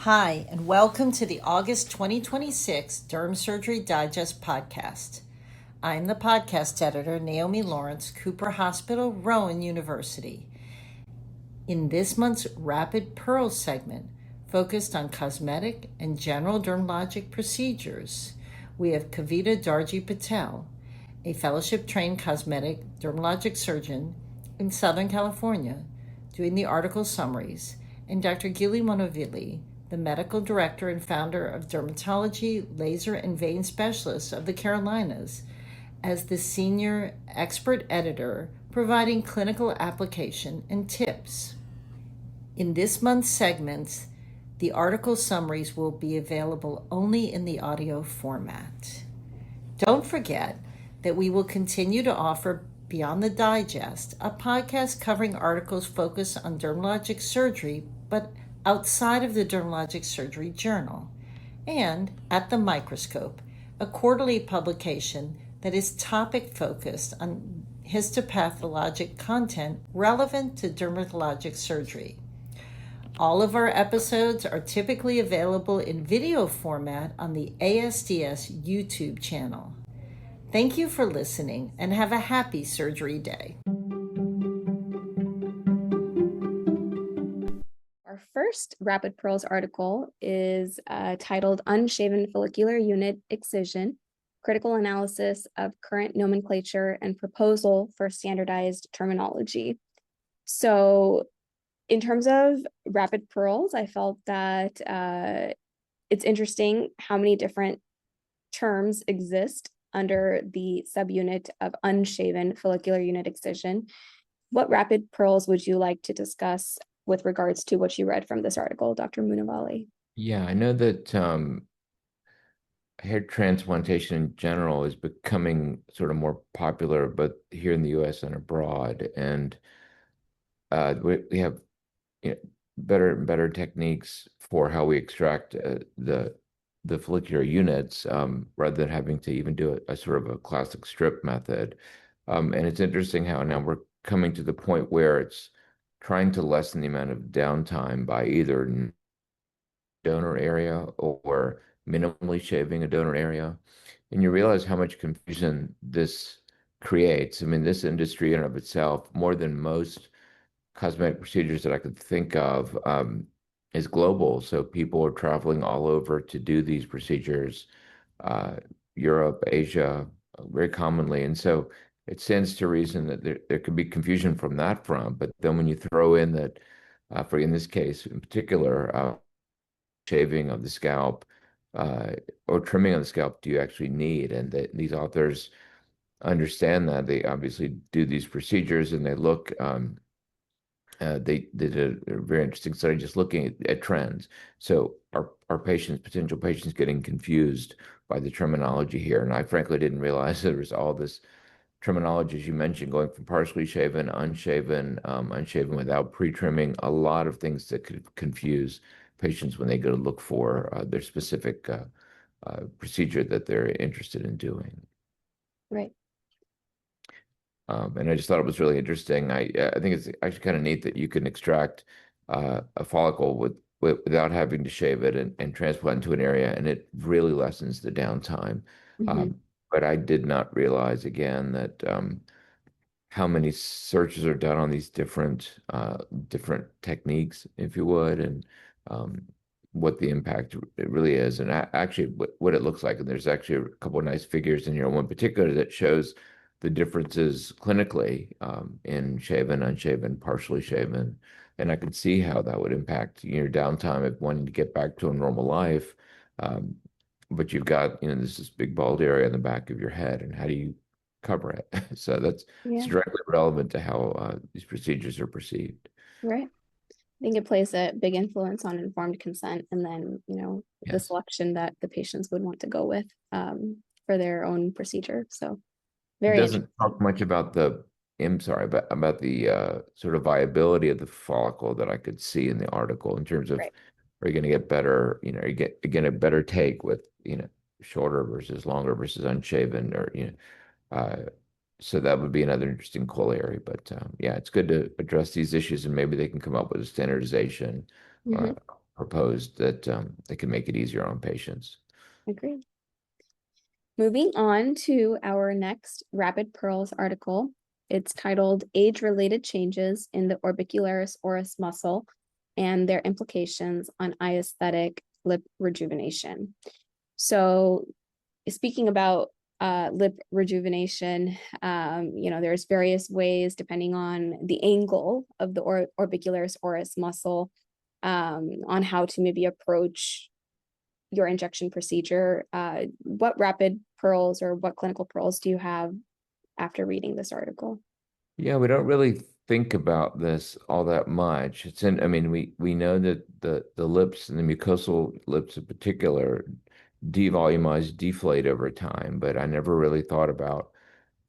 Hi, and welcome to the August 2026 DermSurgery Digest podcast. I'm the podcast editor, Naomi Lawrence, Cooper Hospital, Rowan University. In this month's Rapid Pearls segment, focused on cosmetic and general dermatologic procedures, we have Kavita Darji Patel, a fellowship-trained cosmetic dermatologic surgeon in Southern California, doing the article summaries, and Dr. Gilly Munavalli, the medical director and founder of Dermatology, Laser and Vein Specialists of the Carolinas, as the senior expert editor, providing clinical application and tips. In this month's segments, the article summaries will be available only in the audio format. Don't forget that we will continue to offer Beyond the Digest, a podcast covering articles focused on dermatologic surgery, but outside of the Dermatologic Surgery Journal, and At the Microscope, a quarterly publication that is topic focused on histopathologic content relevant to dermatologic surgery. All of our episodes are typically available in video format on the ASDS YouTube channel. Thank you for listening and have a happy surgery day. Our first Rapid Pearls article is titled Unshaven Follicular Unit Excision, Critical Analysis of Current Nomenclature and Proposal for Standardized Terminology. So in terms of Rapid Pearls, I felt that it's interesting how many different terms exist under the subunit of unshaven follicular unit excision. What Rapid Pearls would you like to discuss with regards to what you read from this article, Dr. Munavalli? Yeah, I know that hair transplantation in general is becoming sort of more popular, but here in the US and abroad. And we have better and better techniques for how we extract the follicular units rather than having to even do a sort of a classic strip method. And it's interesting how now we're coming to the point where it's trying to lessen the amount of downtime by either donor area or minimally shaving a donor area. And you realize how much confusion this creates. I mean, this industry in and of itself, more than most cosmetic procedures that I could think of, is global. So people are traveling all over to do these procedures, uh, Europe, Asia, very commonly. And so it stands to reason that there could be confusion from that front. But then when you throw in that, for in this case in particular, shaving of the scalp or trimming of the scalp do you actually need? And that these authors understand that they obviously do these procedures and they look. They did a very interesting study just looking at trends. So our patients, potential patients, getting confused by the terminology here, and I frankly didn't realize there was all this terminology, as you mentioned, going from partially shaven, unshaven, unshaven without pre-trimming, a lot of things that could confuse patients when they go to look for their specific procedure that they're interested in doing. Right. And I just thought it was really interesting. I think it's actually kind of neat that you can extract a follicle without having to shave it and transplant into an area, and it really lessens the downtime. Mm-hmm. But I did not realize again that how many searches are done on these different techniques, if you would, and um, what the impact it really is, and actually what it looks like. And there's actually a couple of nice figures in here, one particular that shows the differences clinically in shaven, unshaven, partially shaven, and I could see how that would impact your downtime of wanting to get back to a normal life. Um, but you've got, this big bald area in the back of your head, and how do you cover it? So it's Yeah, directly relevant to how these procedures are perceived. right. I think it plays a big influence on informed consent and then, the Yes. selection that the patients would want to go with for their own procedure. So It very interesting. doesn't talk much about I'm sorry, about the sort of viability of the follicle that I could see in the article in terms of, Right. are you going to get better, you get a better take with, shorter versus longer versus unshaven or, uh, so that would be another interesting corollary. But yeah, it's good to address these issues and maybe they can come up with a standardization Mm-hmm. proposed that they can make it easier on patients. Agreed. Moving on to our next Rapid Pearls article. It's titled Age-Related Changes in the Orbicularis oris Muscle and Their Implications on Eye Aesthetic Lip Rejuvenation. So speaking about lip rejuvenation, there's various ways depending on the angle of the orbicularis oris muscle, on how to maybe approach your injection procedure. What rapid pearls or what clinical pearls do you have after reading this article? Yeah, we don't really think about this all that much. I mean, we know that the lips and the mucosal lips in particular devolumize, deflate over time, but I never really thought about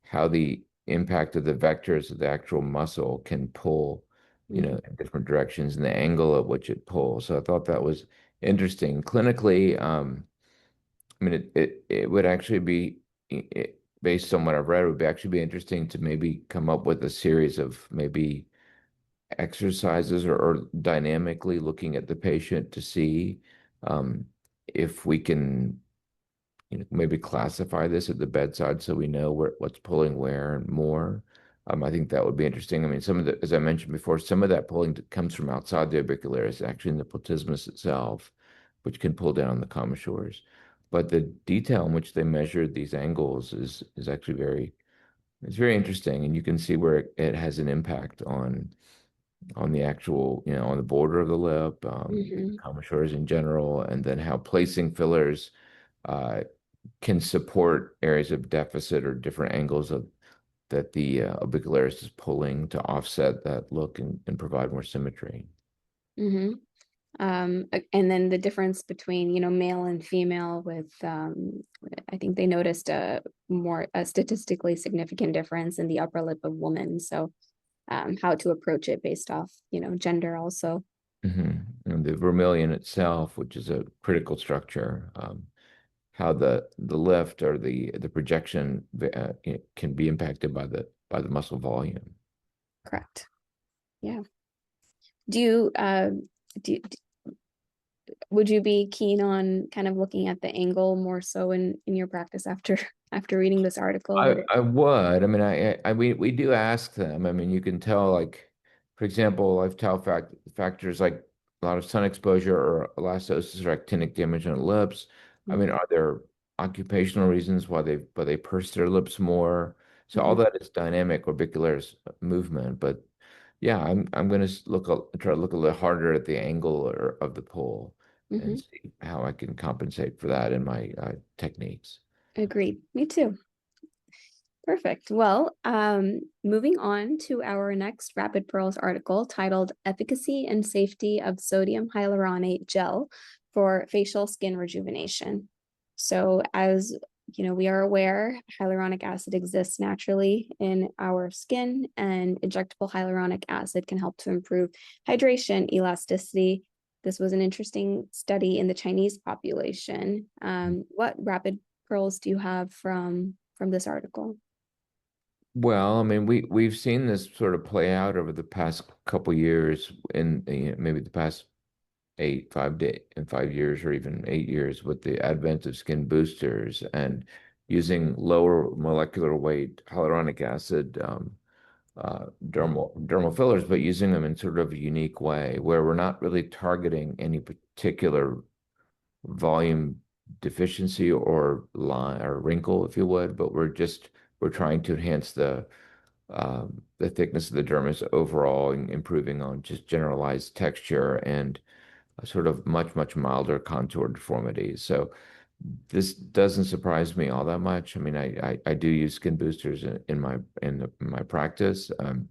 how the impact of the vectors of the actual muscle can pull, Mhm. in different directions and the angle at which it pulls. So I thought that was interesting. Clinically, I mean, it would actually be, based on what I've read, it would actually be interesting to maybe come up with a series of maybe exercises or dynamically looking at the patient to see um, if we can, maybe classify this at the bedside so we know what's pulling where and more. I think that would be interesting. I mean, as I mentioned before, some of that pulling comes from outside the auricularis, actually in the platysmus itself, which can pull down the commissures. But the detail in which they measured these angles is actually it's very interesting, and you can see where it has an impact on the actual, on the border of the lip, Mhm. commissures in general, and then how placing fillers uh, can support areas of deficit or different angles of that the orbicularis is pulling to offset that look and provide more symmetry. Mhm. And then the difference between, male and female I think they noticed a statistically significant difference in the upper lip of women. So, how to approach it based off, gender also. And the vermilion itself, which is a critical structure, how the lift or the projection can be impacted by the muscle volume. Correct. Yeah. Do you, would you be keen on kind of looking at the angle more so in your practice after after reading this article? Would it? I would. I mean, we do ask them. I mean, you can tell, like, for example, lifestyle factors like a lot of sun exposure or elastosis or actinic damage on the lips. I mean, are there occupational reasons why they purse their lips more? So all Mhm. that is dynamic orbicular movement. But yeah, I'm going to try to look a little harder at the angle of the pull and Mhm. see how I can compensate for that in my techniques. Agreed. Me too. Perfect. Well, moving on to our next Rapid Pearls article titled Efficacy and Safety of Sodium Hyaluronate Gel for Facial Skin Rejuvenation. So, as we are aware, hyaluronic acid exists naturally in our skin, and injectable hyaluronic acid can help to improve hydration, elasticity. This was an interesting study in the Chinese population. What Rapid Pearls do you have from this article? Well, I mean, we've seen this sort of play out over the past couple years in, maybe the past 5 years or even 8 years with the advent of skin boosters and using lower molecular weight hyaluronic acid dermal fillers, but using them in sort of a unique way where we're not really targeting any particular volume deficiency or line or wrinkle, if you would, but we're trying to enhance the thickness of the dermis overall, and improving on just generalized texture and a sort of much milder contour deformities. So this doesn't surprise me all that much. I mean, I do use skin boosters in my practice, and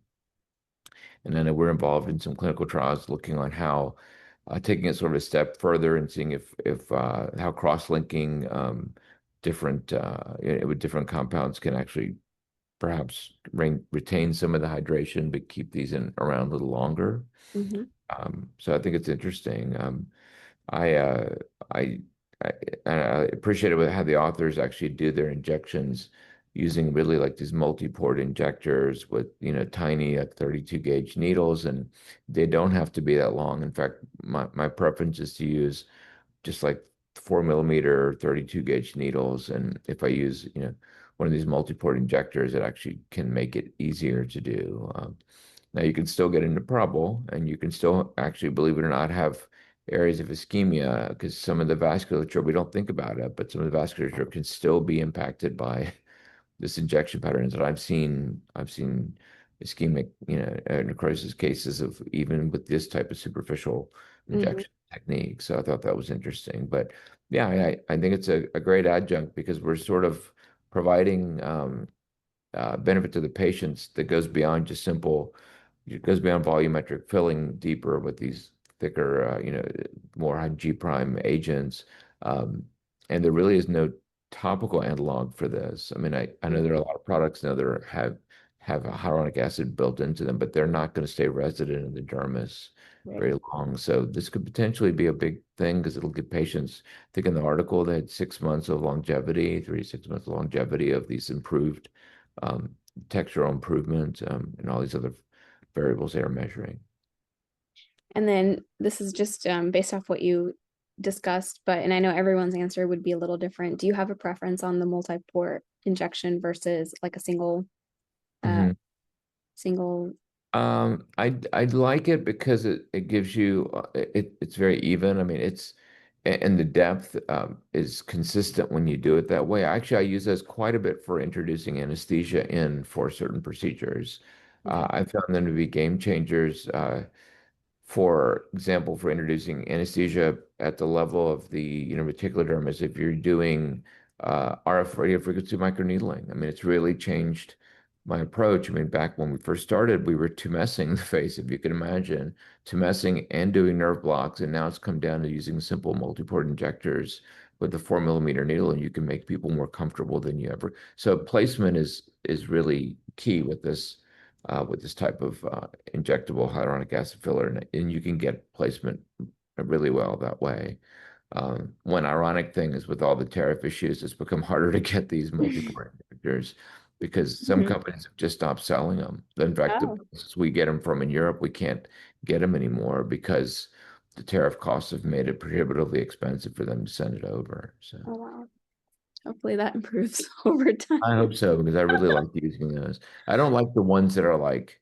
I know we're involved in some clinical trials looking on how taking it sort of a step further and seeing if how cross-linking different with different compounds can actually perhaps retain some of the hydration, but keep these in around a little longer. Mhm. So I think it's interesting. I, I, I appreciate it with how the authors actually do their injections. using really like these multi-port injectors with, tiny 32 gauge needles, and they don't have to be that long. In fact, my preference is to use just like 4 millimeter 32 gauge needles. And if I use, one of these multi-port injectors, it actually can make it easier to do. Now you can still get into trouble, and you can still actually, believe it or not, have areas of ischemia, because some of the vasculature, we don't think about it, but some of the vasculature can still be impacted by this injection patterns that I've seen ischemic, necrosis cases of even with this type of superficial Mhm. injection technique. So I thought that was interesting. But yeah, I think it's a great adjunct because we're sort of providing benefit to the patients that goes beyond just simple, it goes beyond volumetric filling deeper with these thicker, more high G prime agents. Um, and there really is no topical analog for this. I mean, I know there are a lot of products now that have a hyaluronic acid built into them, but they're not going to stay resident in the dermis Right. very long. So this could potentially be a big thing because it'll give patients, I think in the article, they had 6 months of longevity, 3 to 6 months of longevity of these improved um, textural improvement, and all these other variables they are measuring. And then this is just based off what you discussed, but and I know everyone's answer would be a little different. Do you have a preference on the multi-port injection versus like a uh Mhm. single? I'd like it because it gives you it's very even. I mean, and the depth is consistent when you do it that way. Actually, I use this quite a bit for introducing anesthesia in for certain procedures. Okay. I found them to be game changers. For example, for introducing anesthesia at the level of the, reticular dermis, if you're doing RF radio frequency microneedling. I mean, it's really changed my approach. I mean, back when we first started, we were tumescing the face, if you can imagine, tumescing and doing nerve blocks, and now it's come down to using simple multi-port injectors with a 4 millimeter needle, and you can make people more comfortable than you ever. So placement is really key with this type of injectable hyaluronic acid filler, and you can get placement really well that way. One ironic thing is with all the tariff issues, it's become harder to get these multi-port injectors because some Mhm. companies have just stopped selling them. In fact, the Oh, places we get them from in Europe, we can't get them anymore because the tariff costs have made it prohibitively expensive for them to send it over. So oh wow. Hopefully that improves over time. I hope so because I really like using those. I don't like the ones that are like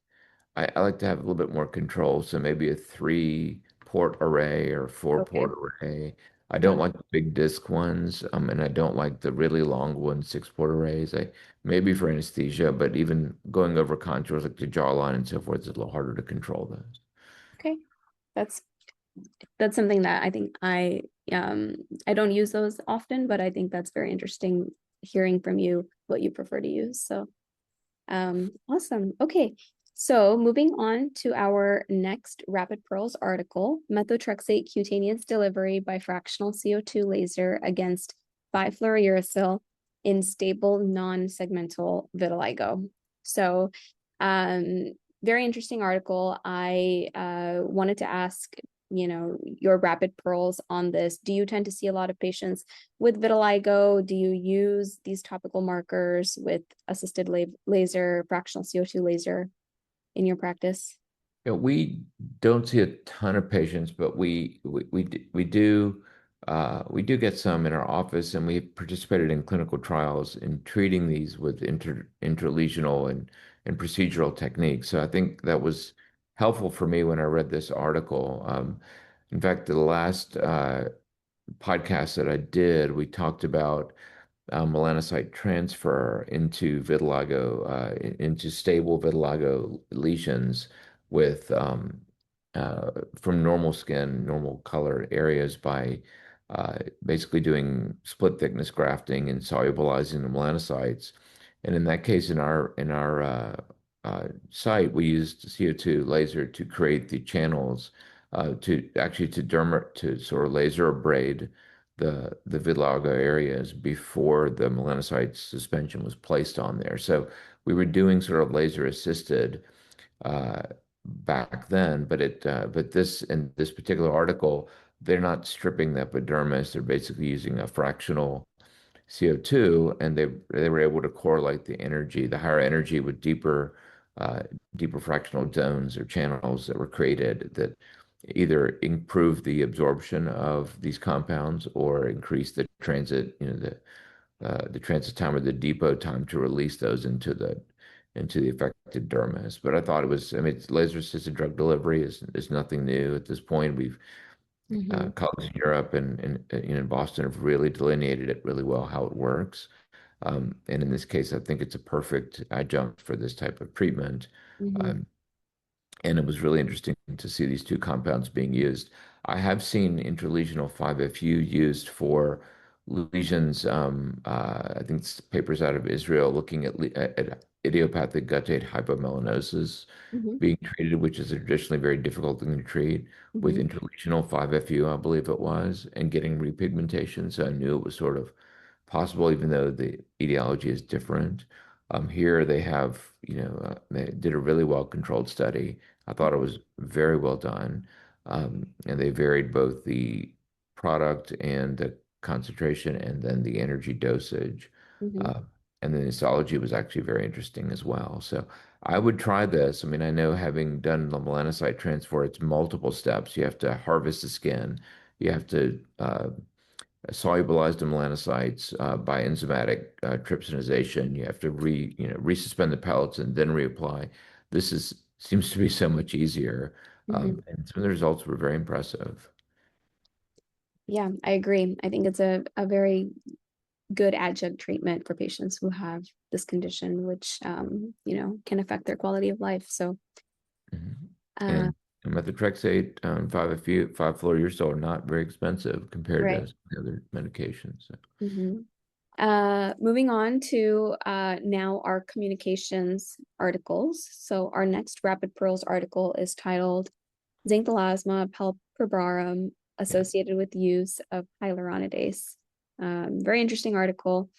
I like to have a little bit more control. So maybe a 3 port array or four Okay. port array. I don't Okay. like the big disc ones, and I don't like the really long ones, 6 port arrays. I maybe for anesthesia, but even going over contours like the jawline and so forth, it's a little harder to control those. Okay. That's that's something that I think um I don't use those often, but I think that's very interesting hearing from you what you prefer to use. So awesome. Okay. So moving on to our next Rapid Pearls article, methotrexate cutaneous delivery by fractional CO2 laser against bifluorouracil in stable non-segmental vitiligo. So um, very interesting article. I wanted to ask, your Rapid Pearls on this. Do you tend to see a lot of patients with vitiligo? Do you use these topical markers with assisted laser, fractional CO2 laser in your practice? Yeah, we don't see a ton of patients, but we do get some in our office, and we participated in clinical trials in treating these with interlesional and procedural techniques. So I think that was helpful for me when I read this article. In fact, the last podcast that I did, we talked about melanocyte transfer into vitiligo, into stable vitiligo lesions with from normal skin, normal color areas by basically doing split thickness grafting and solubilizing the melanocytes. And in that case, in our site, we used CO2 laser to create the channels to actually to sort of laser abrade the vitiligo areas before the melanocyte suspension was placed on there. So we were doing sort of laser assisted uh, back then, but this in this particular article, they're not stripping the epidermis. They're basically using a fractional CO2, and they were able to correlate the energy, the higher energy with uh, deeper fractional zones or channels that were created that either improve the absorption of these compounds or increase the transit, the transit time or the depot time to release those into the affected dermis. But I thought it was, I mean, laser-assisted drug delivery is nothing new at this point. We've Mm-hmm. colleagues in Europe and in Boston have really delineated it really well how it works. And in this case, I think it's a perfect adjunct for this type of treatment. Mm-hmm. Um, and it was really interesting to see these two compounds being used. I have seen interlesional 5-FU used for lesions. I think it's papers out of Israel looking at idiopathic guttate hypomelanosis Mm-hmm. being treated, which is a traditionally very difficult thing to treat, with Mm-hmm. interlesional 5-FU, I believe it was, and getting repigmentation. So I knew it was sort of possible, even though the etiology is different. Here they have, they did a really well controlled study. I thought it was very well done. And they varied both the product and the concentration and then the energy dosage. Mm-hmm. Uh, and then the histology was actually very interesting as well. So I would try this. I mean, I know having done the melanocyte transfer, it's multiple steps. You have to harvest the skin. You have to solubilize the melanocytes by enzymatic trypsinization. You have to resuspend the pellets and then reapply. This is seems to be so much easier, Mm-hmm. and some of the results were very impressive. Yeah, I agree. I think it's a very good adjunct treatment for patients who have this condition, which can affect their quality of life. So, Mhm. uh, And methotrexate, 5-fluorouracil are not very expensive compared right. to some of the other medications. So, Mm-hmm. Moving on to now our communications articles. So our next Rapid Pearls article is titled Xanthelasma palpebrarum associated with use of hyaluronidase. Very interesting article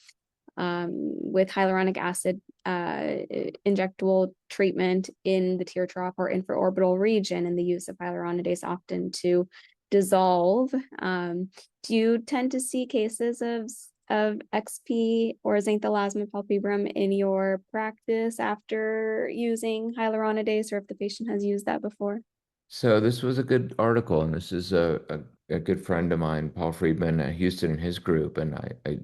with hyaluronic acid injectable treatment in the tear trough or infraorbital region, and the use of hyaluronidase often to dissolve. Do you tend to see cases of XP or xanthelasma palpebrum in your practice after using hyaluronidase, or if the patient has used that before? so this was a good article, and this is a good friend of mine, Paul Friedman at Houston, and his group, and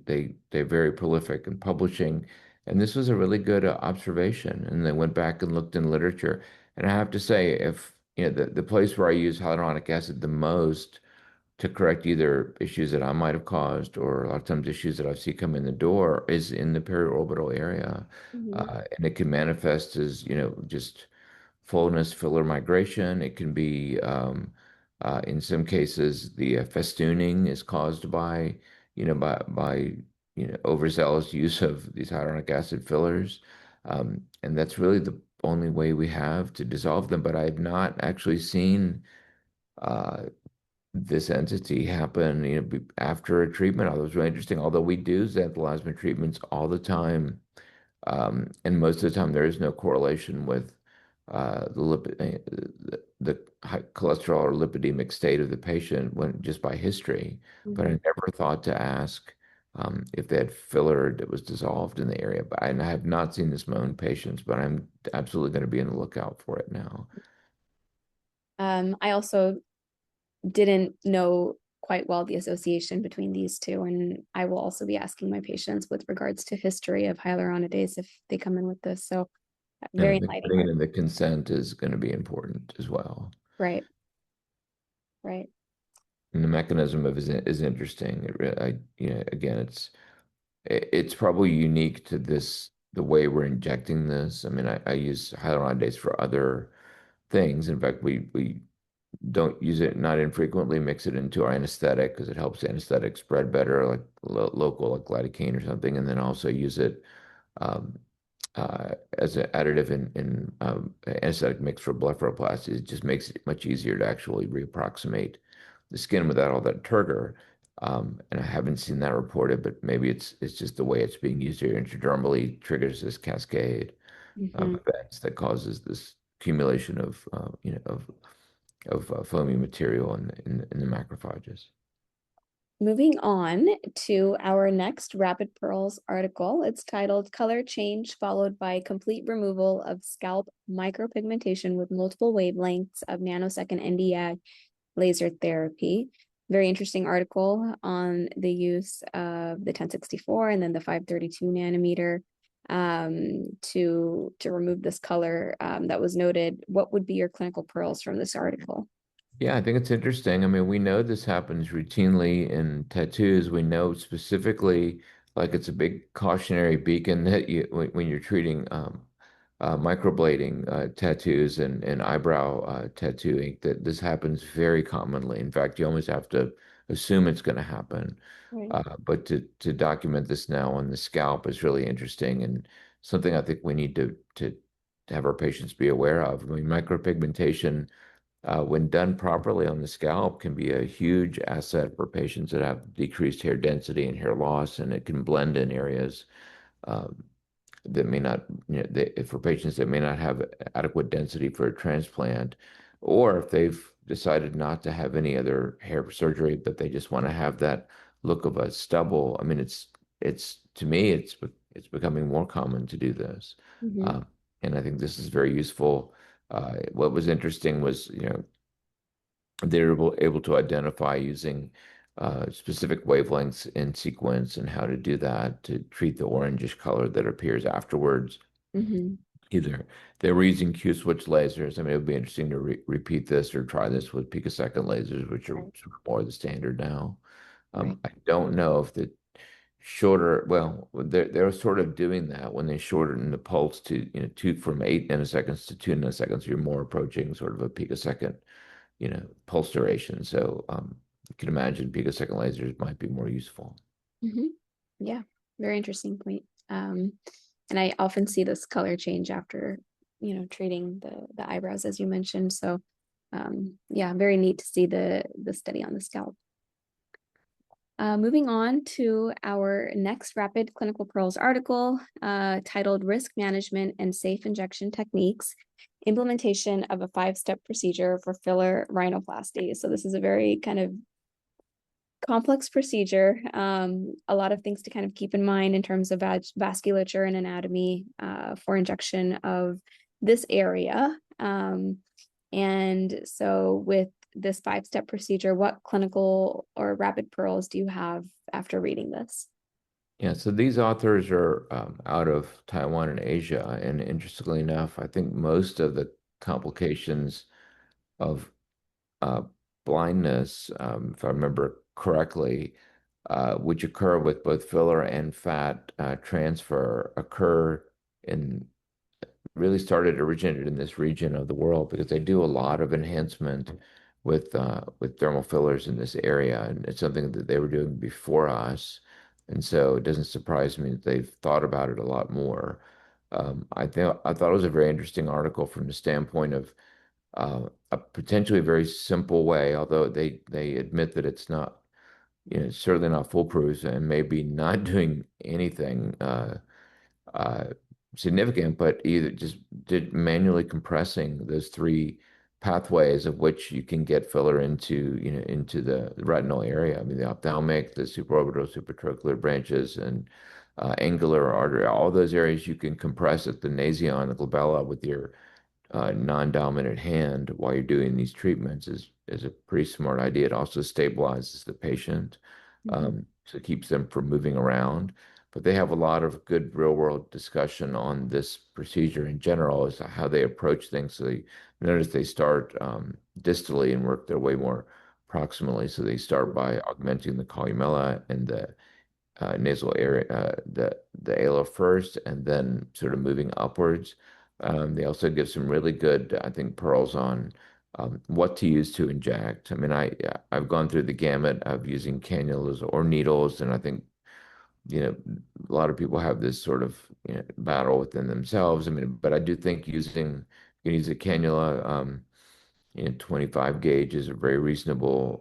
they're very prolific in publishing, and this was a really good observation. And they went back and looked in literature, and I have to say, if the place where I use hyaluronic acid the most to correct either issues that I might have caused or a lot of times issues that I see come in the door is in the periorbital area, Mhm. and it can manifest as just fullness filler migration. It can be, in some cases, the festooning is caused by, overzealous use of these hyaluronic acid fillers. And that's really the only way we have to dissolve them. But I have not actually seen uh, this entity happen, after a treatment. Although it was really interesting. Although we do xanthelasma treatments all the time, and most of the time, there is no correlation with the the high cholesterol or lipidemic state of the patient when just by history. But I Mhm. never thought to ask if they had filler that was dissolved in the area. But and I have not seen this in my own patients, but I'm absolutely going to be on the lookout for it now. I also didn't know quite well the association between these two, and I will also be asking my patients with regards to history of hyaluronidase if they come in with this. So And very the enlightening putting it art. in the consent is going to be important as well. Right, right. And the mechanism of is interesting. Again, it's probably unique to this, the way we're injecting this. I mean, I use hyaluronidase for other things. In fact, we don't use it not infrequently, mix it into our anesthetic because it helps the anesthetic spread better, like local, like lidocaine or something, and then also use it um, as an additive in anesthetic mix for blepharoplasty. It just makes it much easier to actually reapproximate the skin without all that turgor. And I haven't seen that reported, but maybe it's just the way it's being used here intradermally triggers this cascade of Mhm. events that causes this accumulation of foamy material in the macrophages. Moving on to our next Rapid Pearls article. It's titled Color Change Followed by Complete Removal of Scalp Micropigmentation with Multiple Wavelengths of Nanosecond Nd:YAG Laser Therapy. Very interesting article on the use of the 1064 and then the 532 nanometer to remove this color that was noted. What would be your clinical pearls from this article? Yeah, I think it's interesting. I mean, we know this happens routinely in tattoos. We know specifically, like it's a big cautionary beacon that when you're treating microblading tattoos and eyebrow tattooing, that this happens very commonly. In fact, you almost have to assume it's going to happen. Right. But to document this now on the scalp is really interesting and something I think we need to have our patients be aware of. I mean, micropigmentation when done properly on the scalp, can be a huge asset for patients that have decreased hair density and hair loss, and it can blend in areas um, that may not, for patients that may not have adequate density for a transplant, or if they've decided not to have any other hair surgery, but they just want to have that look of a stubble. I mean, it's to me, it's becoming more common to do this, Mm-hmm. um, and I think this is very useful. What was interesting was, they're able to identify using specific wavelengths in sequence and how to do that to treat the orangish color that appears afterwards. Mm-hmm. Either they were using Q switch lasers. I mean, it would be interesting to repeat this or try this with picosecond lasers, which are Right. sort of more the standard now. Right. I don't know if the shorter, well, they're sort of doing that when they shorten the pulse to, two from 8 nanoseconds to 2 nanoseconds. You're more approaching sort of a picosecond pulse duration. So you can imagine picosecond lasers might be more useful. Mm-hmm. Yeah, very interesting point. And I often see this color change after, treating the eyebrows, as you mentioned. So, yeah, very neat to see the study on the scalp. Moving on to our next Rapid Clinical Pearls article, titled Risk Management and Safe Injection Techniques, Implementation of a 5-Step Procedure for Filler Rhinoplasty. So this is a very kind of complex procedure. A lot of things to kind of keep in mind in terms of vasculature and anatomy for injection of this area. And so with this 5-step procedure, what clinical or rapid pearls do you have after reading this? Yeah, so these authors are out of Taiwan and Asia. And interestingly enough, I think most of the complications of uh, blindness, if I remember correctly, which occur with both filler and fat transfer, occur in originated in this region of the world because they do a lot of enhancement with dermal fillers in this area, and it's something that they were doing before us, and so it doesn't surprise me that they've thought about it a lot more. I thought it was a very interesting article from the standpoint of a potentially very simple way, although they admit that it's not, certainly not foolproof and maybe not doing anything uh, significant, but either just did manually compressing those three pathways of which you can get filler into, into the retinal area. I mean, the ophthalmic, the supraorbital, supratrochlear branches, and angular artery, all those areas you can compress at the nasion, the glabella with your non-dominant hand while you're doing these treatments is a pretty smart idea. It also stabilizes the patient, Mhm. so it keeps them from moving around. But they have a lot of good real-world discussion on this procedure in general as to how they approach things. So they notice they start distally and work their way more proximally. So they start by augmenting the columella and the nasal area, the alar first, and then sort of moving upwards. They also give some really good, I think, pearls on what to use to inject. I mean, I've gone through the gamut of using cannulas or needles, and I think a lot of people have this sort of battle within themselves. I mean, but I do think you can use a cannula. 25 gauge is very reasonable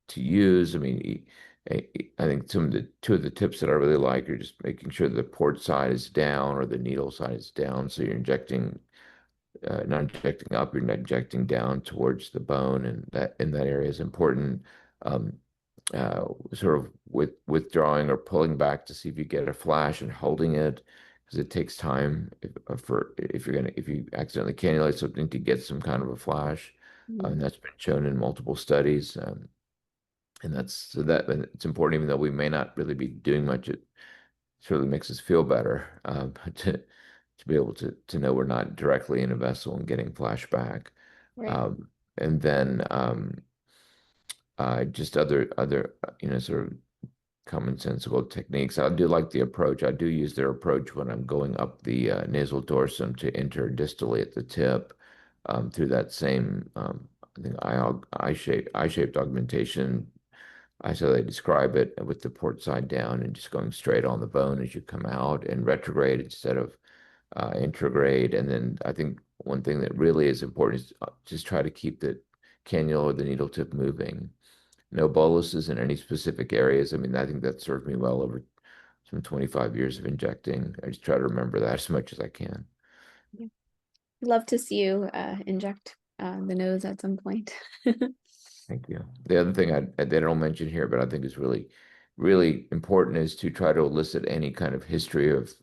to use. I mean, I think two of the tips that I really like are just making sure the port side is down or the needle side is down. So you're injecting, not injecting up, you're not injecting down towards the bone, and that in that area is important. Um, sort of withdrawing or pulling back to see if you get a flash and holding it, because it takes time if you accidentally cannulate something to get some kind of a flash, Mhm. and that's been shown in multiple studies. And that's so that and it's important, even though we may not really be doing much. It certainly makes us feel better, to be able to know we're not directly in a vessel and getting flashback. Right. And then just other sort of commonsensical techniques. I do like the approach. I do use their approach when I'm going up the nasal dorsum to enter distally at the tip, through that same I think eye-shaped augmentation. I so they describe it with the port side down and just going straight on the bone as you come out, and retrograde instead of intrograde. And then I think one thing that really is important is just try to keep the cannula or the needle tip moving. No boluses in any specific areas. I mean, I think that served me well over some 25 years of injecting. I just try to remember that as much as I can. Yeah. Love to see you inject the nose at some point. Thank you. The other thing they don't mention here, but I think is really, really important, is to try to elicit any kind of history of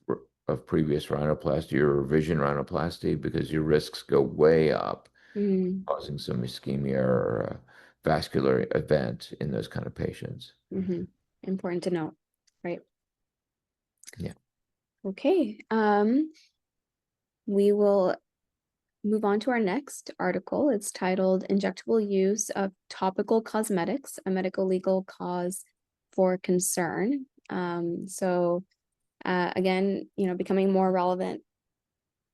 previous rhinoplasty or revision rhinoplasty, because your risks go way up, Mm, causing some ischemia or a vascular event in those kind of patients. mhm. Important to note, right? Yeah. Okay. We will move on to our next article. It's titled Injectable Use of Topical Cosmetics, a Medical Legal Cause for Concern. Again, becoming more relevant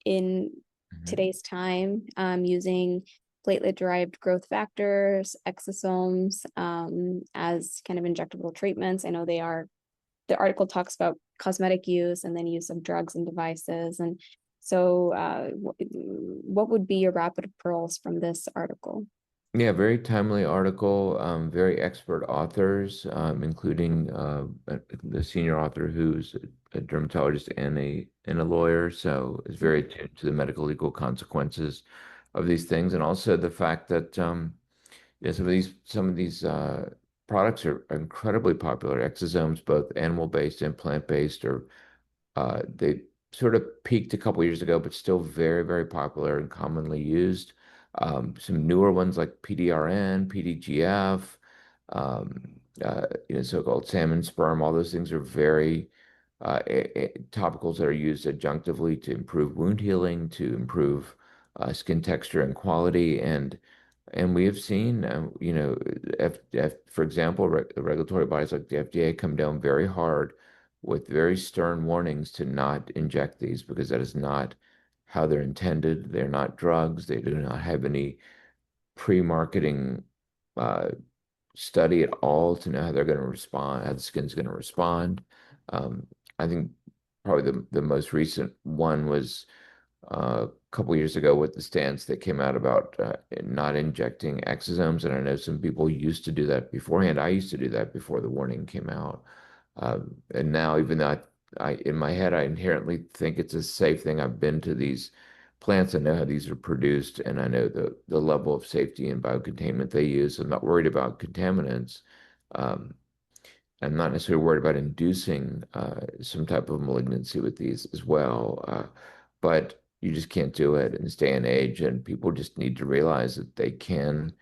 in Mhm. today's time, using platelet-derived growth factors, exosomes, as kind of injectable treatments. I know the article talks about cosmetic use and then use of drugs and devices. And so what would be your rapid pearls from this article? Yeah, very timely article, very expert authors, including the senior author who's a dermatologist and a lawyer, so is very attuned to the medical legal consequences of these things, and also the fact that yeah, some of these products are incredibly popular. Exosomes, both animal-based and plant-based, are they sort of peaked a couple years ago, but still very, very popular and commonly used. Some newer ones like PDRN, PDGF, so-called salmon sperm, all those things are very topicals that are used adjunctively to improve wound healing, to improve skin texture and quality. And we have seen, for example, regulatory bodies like the FDA come down very hard with very stern warnings to not inject these, because that is not how they're intended. They're not drugs. They do not have any pre-marketing uh, study at all to know how they're going to respond, how the skin's going to respond. Um, I think probably the most recent one was a couple years ago with the stance that came out about not injecting exosomes. And I know some people used to do that beforehand. I used to do that before the warning came out. And now, even though in my head, I inherently think it's a safe thing. I've been to these plants. I know how these are produced, and I know the level of safety and biocontainment they use. I'm not worried about contaminants. Um, I'm not necessarily worried about inducing some type of malignancy with these as well. But you just can't do it in this day and age, and people just need to realize that they can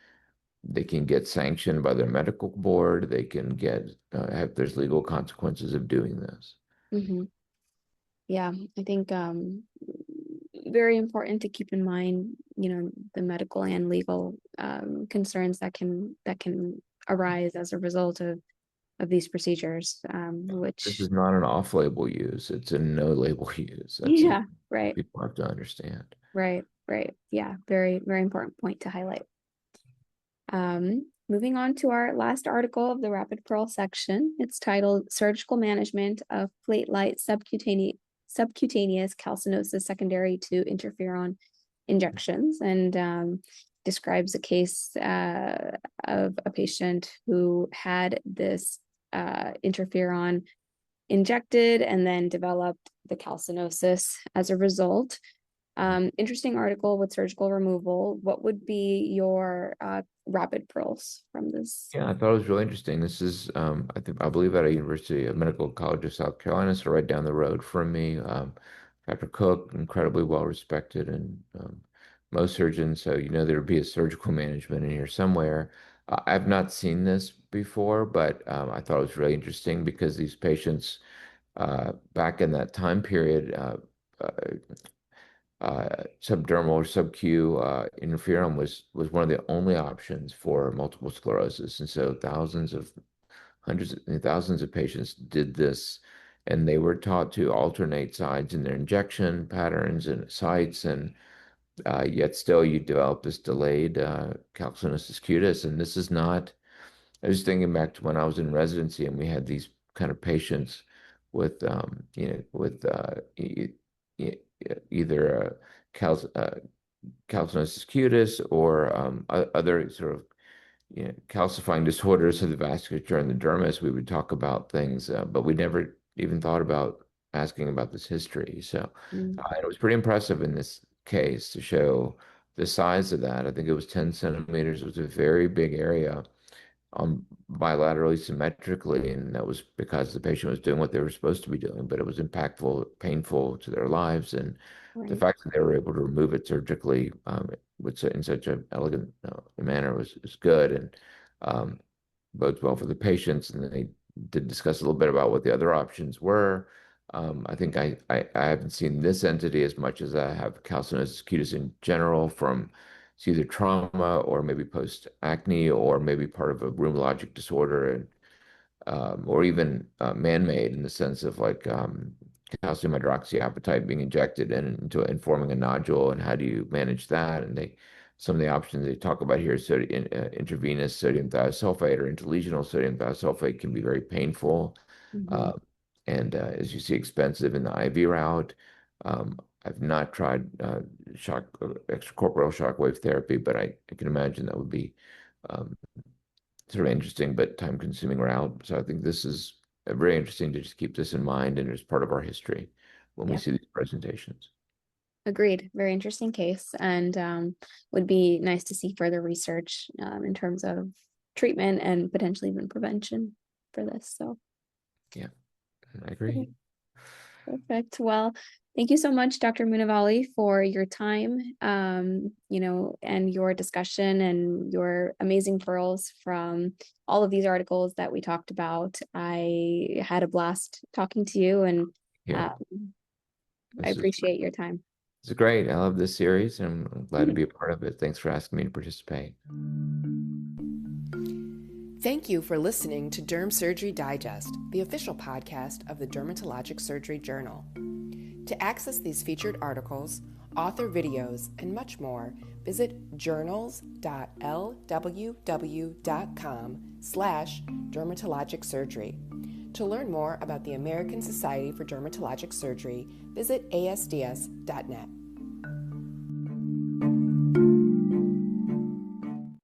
get sanctioned by their medical board. They can get have there's legal consequences of doing this. Mm-hmm. Yeah, I think very important to keep in mind, the medical and legal concerns that can arise as a result of these procedures, This which is not an off-label use; it's a no-label use. That's yeah, something right, people have to understand. right. Yeah, very, very important point to highlight. Moving on to our last article of the Rapid Pearl section. It's titled Surgical Management of Plate Light Subcutaneous Calcinosis Secondary to Interferon Injections, and describes a case of a patient who had this interferon injected and then developed the calcinosis as a result. Interesting article with surgical removal. What would be your rapid pearls from this? Yeah, I thought it was really interesting. This is, I believe, at a University of Medical College of South Carolina, so right down the road from me. Dr. Cook, incredibly well respected, and most surgeons, so you know there would be a surgical management in here somewhere. I've not seen this before, but I thought it was really interesting because these patients back in that time period, uh, subdermal or sub-Q interferon was one of the only options for multiple sclerosis, and so hundreds and thousands of patients did this, and they were taught to alternate sides in their injection patterns and sites, and yet still you develop this delayed calcinosis cutis, and this is not. I was thinking back to when I was in residency, and we had these kind of patients with, with either calcinosis cutis or other sort of calcifying disorders of the vasculature and the dermis. We would talk about things, but we never even thought about asking about this history. So Mm, it was pretty impressive in this case to show the size of that. I think it was 10 centimeters. It was a very big area bilaterally symmetrically, and that was because the patient was doing what they were supposed to be doing, but it was impactful, painful to their lives, and the right. fact that they were able to remove it surgically in such an elegant manner was good, and um, bodes well for the patients. And they did discuss a little bit about what the other options were. I think I haven't seen this entity as much as I have calcinosis cutis in general from it's either trauma or maybe post acne or maybe part of a rheumatologic disorder, and or even man-made in the sense of like calcium hydroxyapatite being injected into and forming a nodule, and how do you manage that? And some of the options they talk about here, intravenous sodium thiosulfate or interlesional sodium thiosulfate can be very painful, Mhm. uh, and as you see, expensive in the IV route. Um, I've not tried extracorporeal shockwave therapy, but I can imagine that would be um, sort of interesting but time-consuming route. So I think this is very interesting to just keep this in mind and as part of our history when we Yeah, see these presentations. agreed. Very interesting case, and would be nice to see further research in terms of treatment and potentially even prevention for this. So, Yeah, I okay, agree. perfect. Well, thank you so much, Dr. Munavalli, for your time, and your discussion and your amazing pearls from all of these articles that we talked about. I had a blast talking to you, and Yeah, I this is appreciate your time. this is great. I love this series, and I'm glad to be a part of it. Thanks for asking me to participate. Thank you for listening to DermSurgery Digest, the official podcast of the Dermatologic Surgery Journal. To access these featured articles, author videos, and much more, visit journals.lww.com/dermatologic surgery. To learn more about the American Society for Dermatologic Surgery, visit asds.net.